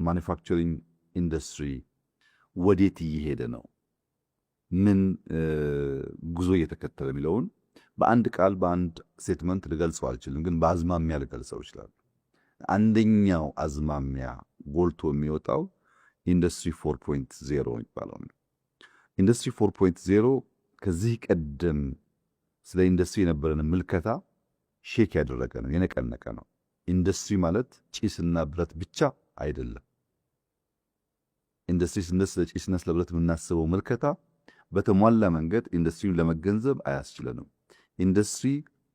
ማኒፋክቸሪንግ ኢንዱስትሪ ወዴት እየሄደ ነው፣ ምን ጉዞ እየተከተለ የሚለውን በአንድ ቃል በአንድ ስቴትመንት ልገልጸው አልችልም፣ ግን በአዝማሚያ ልገልጸው ይችላል። አንደኛው አዝማሚያ ጎልቶ የሚወጣው ኢንዱስትሪ 4.0 የሚባለው ነው። ኢንዱስትሪ 4.0 ከዚህ ቀደም ስለ ኢንዱስትሪ የነበረን ምልከታ ሼክ ያደረገ ነው፣ የነቀነቀ ነው። ኢንዱስትሪ ማለት ጭስና ብረት ብቻ አይደለም። ኢንዱስትሪ ስለ ጭስና ስለ ብረት የምናስበው ምልከታ በተሟላ መንገድ ኢንዱስትሪውን ለመገንዘብ አያስችለንም። ኢንዱስትሪ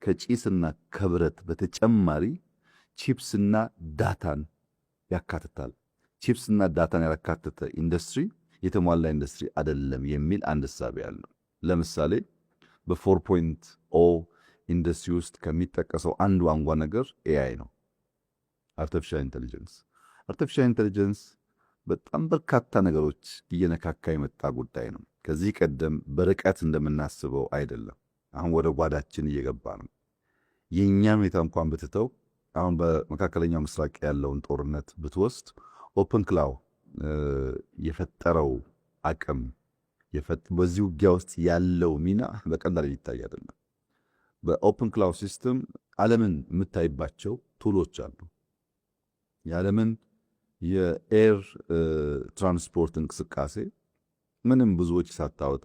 ከጭስና ከብረት በተጨማሪ ቺፕስና ዳታን ያካትታል። ቺፕስና ዳታን ያካተተ ኢንዱስትሪ የተሟላ ኢንዱስትሪ አይደለም የሚል አንድ እሳቤ ያለው። ለምሳሌ በ4.0 ኢንዱስትሪ ውስጥ ከሚጠቀሰው አንዱ አንጓ ነገር ኤአይ ነው፣ አርቲፊሻል ኢንተለጀንስ። አርቲፊሻል ኢንተለጀንስ በጣም በርካታ ነገሮች እየነካካ የመጣ ጉዳይ ነው። ከዚህ ቀደም በርቀት እንደምናስበው አይደለም። አሁን ወደ ጓዳችን እየገባ ነው። የእኛን ሁኔታ እንኳን ብትተው አሁን በመካከለኛው ምስራቅ ያለውን ጦርነት ብትወስድ ኦፕን ክላው የፈጠረው አቅም በዚህ ውጊያ ውስጥ ያለው ሚና በቀላል ሊታይ አይደለም። በኦፕን ክላው ሲስተም ዓለምን የምታይባቸው ቱሎች አሉ። የዓለምን የኤር ትራንስፖርት እንቅስቃሴ ምንም ብዙዎች ሳታወጣ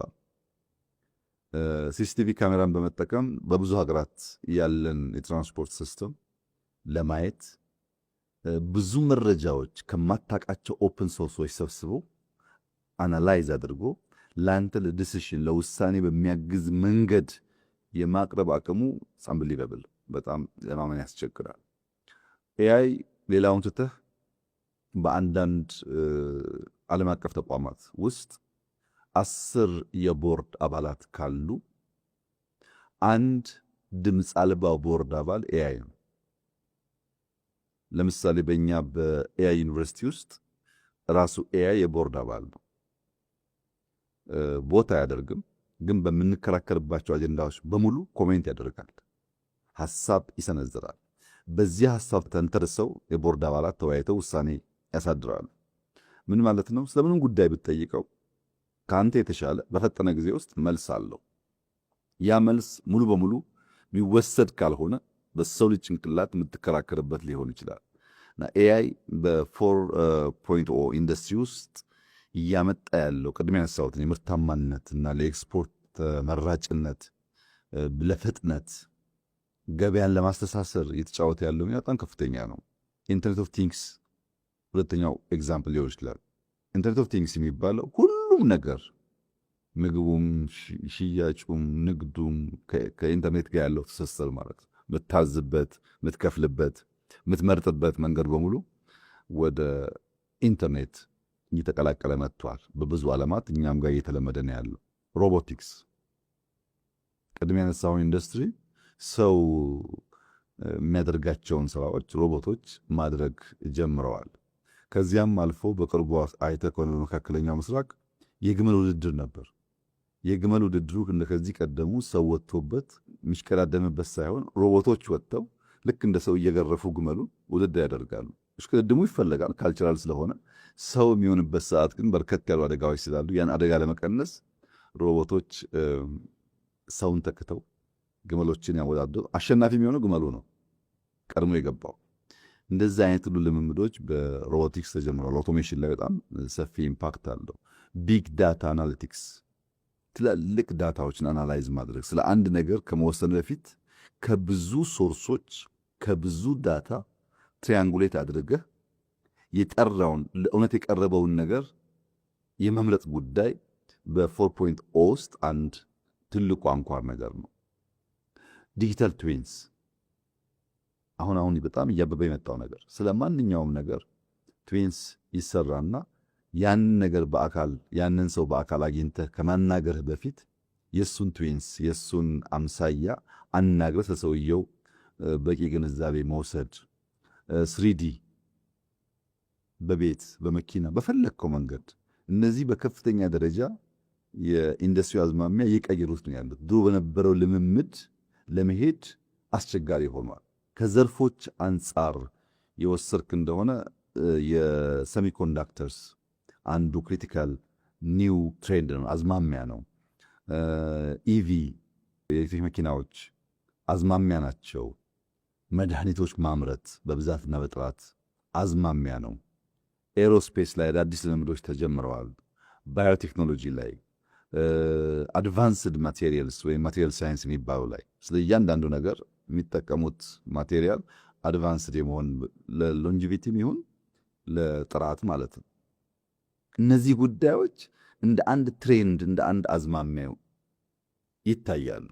ሲሲቲቪ ካሜራን በመጠቀም በብዙ ሀገራት ያለን የትራንስፖርት ሲስተም ለማየት ብዙ መረጃዎች ከማታውቃቸው ኦፕን ሶርሶች ሰብስቦ አናላይዝ አድርጎ ለአንተ ለዲሲሽን ለውሳኔ በሚያግዝ መንገድ የማቅረብ አቅሙ አንቢሊቨብል፣ በጣም ለማመን ያስቸግራል። ኤአይ ሌላውን ትተህ በአንዳንድ ዓለም አቀፍ ተቋማት ውስጥ 10 የቦርድ አባላት ካሉ አንድ ድምፅ አልባ ቦርድ አባል ኤአይ ነው። ለምሳሌ በእኛ በኤአይ ዩኒቨርሲቲ ውስጥ ራሱ ኤአይ የቦርድ አባል ነው። ቦታ አያደርግም፣ ግን በምንከራከርባቸው አጀንዳዎች በሙሉ ኮሜንት ያደርጋል፣ ሐሳብ ይሰነዝራል። በዚህ ሐሳብ ተንተርሰው የቦርድ አባላት ተወያይተው ውሳኔ ያሳድራሉ። ምን ማለት ነው? ስለምንም ጉዳይ ብትጠይቀው ከአንተ የተሻለ በፈጠነ ጊዜ ውስጥ መልስ አለው። ያ መልስ ሙሉ በሙሉ የሚወሰድ ካልሆነ በሰው ልጅ ጭንቅላት የምትከራከርበት ሊሆን ይችላል። እና ኤአይ በ4.0 ኢንዱስትሪ ውስጥ እያመጣ ያለው ቅድሚያ ያነሳሁትን የምርታማነት እና ለኤክስፖርት ተመራጭነት፣ ለፍጥነት ገበያን ለማስተሳሰር እየተጫወተ ያለው ሚና በጣም ከፍተኛ ነው። ኢንተርኔት ኦፍ ቲንግስ ሁለተኛው ኤግዛምፕል ሊሆን ይችላል። ኢንተርኔት ኦፍ ቲንግስ የሚባለው ሁሉም ነገር ምግቡም፣ ሽያጩም፣ ንግዱም ከኢንተርኔት ጋር ያለው ትስስር ማለት ነው። የምታዝበት፣ የምትከፍልበት፣ የምትመርጥበት መንገድ በሙሉ ወደ ኢንተርኔት እየተቀላቀለ መጥቷል። በብዙ ዓለማት እኛም ጋር እየተለመደ ነው ያለው። ሮቦቲክስ ቅድሚያ ያነሳው ኢንዱስትሪ ሰው የሚያደርጋቸውን ስራዎች ሮቦቶች ማድረግ ጀምረዋል። ከዚያም አልፎ በቅርቡ አይተህ ከሆነ በመካከለኛው ምስራቅ የግመል ውድድር ነበር። የግመል ውድድሩ ከዚህ ቀደሙ ሰው ወጥቶበት የሚሽቀዳደምበት ሳይሆን ሮቦቶች ወጥተው ልክ እንደ ሰው እየገረፉ ግመሉን ውድድር ያደርጋሉ። እሽቅድድሙ ይፈለጋል ካልቸራል ስለሆነ። ሰው የሚሆንበት ሰዓት ግን በርከት ያሉ አደጋዎች ስላሉ ያን አደጋ ለመቀነስ ሮቦቶች ሰውን ተክተው ግመሎችን ያወዳደሩ። አሸናፊ የሚሆነው ግመሉ ነው ቀድሞ የገባው። እንደዚህ አይነት ሁሉ ልምምዶች በሮቦቲክስ ተጀምረዋል። አውቶሜሽን ላይ በጣም ሰፊ ኢምፓክት አለው። ቢግ ዳታ አናሊቲክስ፣ ትላልቅ ዳታዎችን አናላይዝ ማድረግ፣ ስለ አንድ ነገር ከመወሰን በፊት ከብዙ ሶርሶች ከብዙ ዳታ ትሪያንጉሌት አድርገህ የጠራውን ለእውነት የቀረበውን ነገር የመምረጥ ጉዳይ በ4.0 ውስጥ አንድ ትልቁ አንኳር ነገር ነው። ዲጂታል ትዊንስ አሁን በጣም እያበበ የመጣው ነገር። ስለ ማንኛውም ነገር ትዊንስ ይሰራና ያንን ነገር በአካል ያንን ሰው በአካል አግኝተህ ከማናገርህ በፊት የሱን ትዊንስ የሱን አምሳያ አናግረህ ስለሰውየው በቂ ግንዛቤ መውሰድ። 3D በቤት በመኪና በፈለግከው መንገድ እነዚህ በከፍተኛ ደረጃ የኢንዱስትሪ አዝማሚያ እየቀየሩት ነው ያሉት። ድሮ በነበረው ልምምድ ለመሄድ አስቸጋሪ ሆኗል። ከዘርፎች አንጻር የወሰድክ እንደሆነ የሰሚኮንዳክተርስ አንዱ ክሪቲካል ኒው ትሬንድ ነው፣ አዝማሚያ ነው። ኢቪ የኤሌክትሪክ መኪናዎች አዝማሚያ ናቸው። መድኃኒቶች ማምረት በብዛትና በጥራት አዝማሚያ ነው። ኤሮስፔስ ላይ አዳዲስ ልምዶች ተጀምረዋል። ባዮቴክኖሎጂ ላይ አድቫንስድ ማቴሪያልስ ወይም ማቴሪያል ሳይንስ የሚባሉ ላይ ስለ እያንዳንዱ ነገር የሚጠቀሙት ማቴሪያል አድቫንስድ የመሆን ለሎንጂቪቲም ይሁን ለጥራት ማለት ነው። እነዚህ ጉዳዮች እንደ አንድ ትሬንድ እንደ አንድ አዝማሚያ ይታያሉ።